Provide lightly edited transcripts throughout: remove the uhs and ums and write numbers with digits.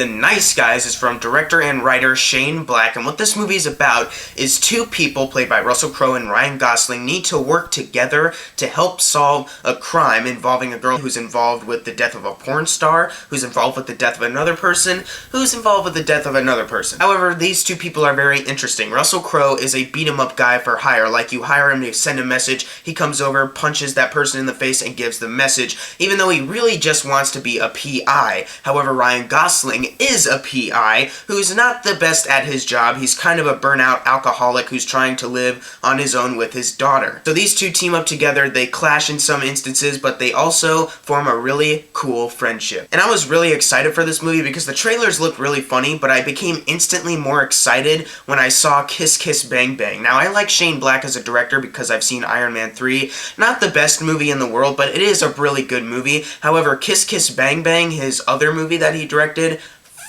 The Nice Guys is from director and writer Shane Black, and what this movie is about is two people, played by Russell Crowe and Ryan Gosling, need to work together to help solve a crime involving a girl who's involved with the death of a porn star, who's involved with the death of another person, who's involved with the death of another person. However, these two people are very interesting. Russell Crowe is a beat-em-up guy for hire. Like, you hire him to send a message, he comes over, punches that person in the face, and gives the message, even though he really just wants to be a PI. However, Ryan Gosling is a PI who's not the best at his job. He's kind of a burnout alcoholic who's trying to live on his own with his daughter. So these two team up together, they clash in some instances, but they also form a really cool friendship. And I was really excited for this movie because the trailers looked really funny, but I became instantly more excited when I saw Kiss Kiss Bang Bang. Now, I like Shane Black as a director because I've seen Iron Man 3. Not the best movie in the world, but it is a really good movie. However, Kiss Kiss Bang Bang, his other movie that he directed,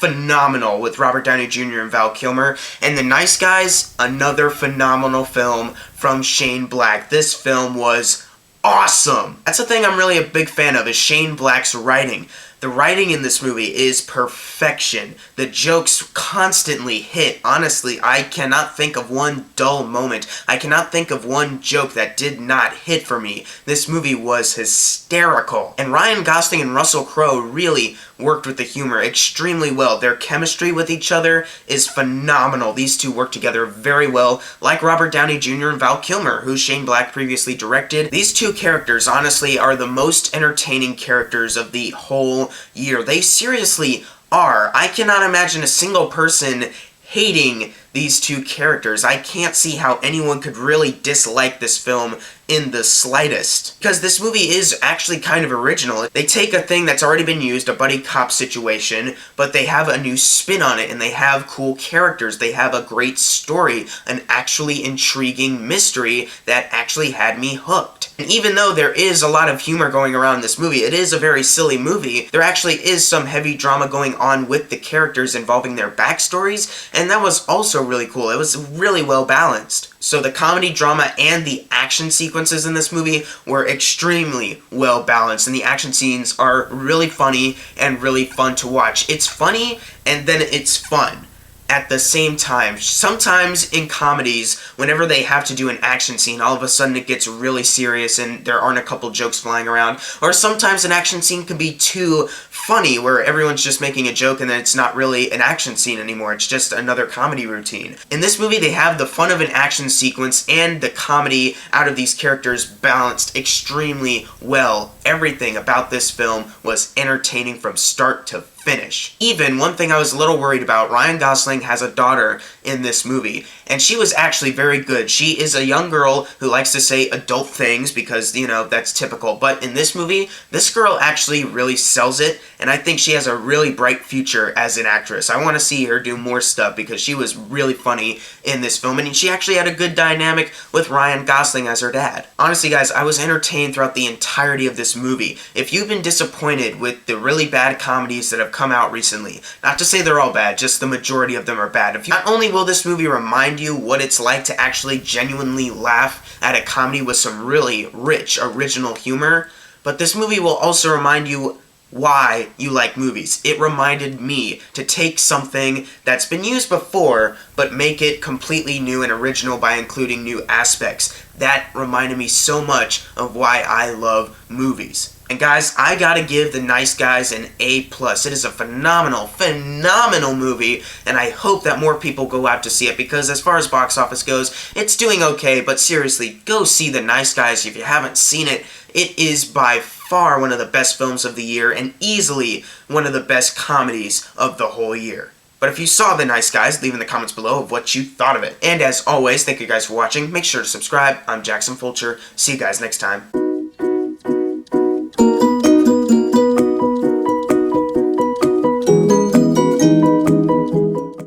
phenomenal, with Robert Downey Jr. and Val Kilmer. And The Nice Guys, another phenomenal film from Shane Black. This film was awesome. That's the thing I'm really a big fan of, is Shane Black's writing. The writing in this movie is perfection. The jokes constantly hit. Honestly, I cannot think of one dull moment. I cannot think of one joke that did not hit for me. This movie was hysterical. And Ryan Gosling and Russell Crowe really worked with the humor extremely well. Their chemistry with each other is phenomenal. These two work together very well, like Robert Downey Jr. and Val Kilmer, who Shane Black previously directed. These two characters, honestly, are the most entertaining characters of the whole year. They seriously are. I cannot imagine a single person hating these two characters. I can't see how anyone could really dislike this film in the slightest. Because this movie is actually kind of original. They take a thing that's already been used, a buddy cop situation, but they have a new spin on it, and they have cool characters. They have a great story, an actually intriguing mystery that actually had me hooked. And even though there is a lot of humor going around this movie, it is a very silly movie, there actually is some heavy drama going on with the characters involving their backstories, and that was also really cool. It was really well balanced. So the comedy, drama, and the action sequences in this movie were extremely well balanced, and the action scenes are really funny and really fun to watch. It's funny, and then it's fun at the same time. Sometimes in comedies, whenever they have to do an action scene, all of a sudden it gets really serious and there aren't a couple jokes flying around. Or sometimes an action scene can be too funny, where everyone's just making a joke and then it's not really an action scene anymore. It's just another comedy routine. In this movie, they have the fun of an action sequence and the comedy out of these characters balanced extremely well. Everything about this film was entertaining from start to finish. Even, one thing I was a little worried about, Ryan Gosling has a daughter in this movie, and she was actually very good. She is a young girl who likes to say adult things because, you know, that's typical. But in this movie, this girl actually really sells it, and I think she has a really bright future as an actress. I want to see her do more stuff because she was really funny in this film, and she actually had a good dynamic with Ryan Gosling as her dad. Honestly, guys, I was entertained throughout the entirety of this movie. If you've been disappointed with the really bad comedies that have come out recently, not to say they're all bad, just the majority of them are bad. Not only will this movie remind you what it's like to actually genuinely laugh at a comedy with some really rich, original humor, but this movie will also remind you why you like movies. It reminded me to take something that's been used before, but make it completely new and original by including new aspects. That reminded me so much of why I love movies. And guys, I gotta give The Nice Guys an A+. It is a phenomenal, phenomenal movie, and I hope that more people go out to see it, because as far as box office goes, it's doing okay, but seriously, go see The Nice Guys if you haven't seen it. It is by far one of the best films of the year, and easily one of the best comedies of the whole year. But if you saw The Nice Guys, leave in the comments below of what you thought of it. And as always, thank you guys for watching. Make sure to subscribe. I'm Jackson Fulcher. See you guys next time.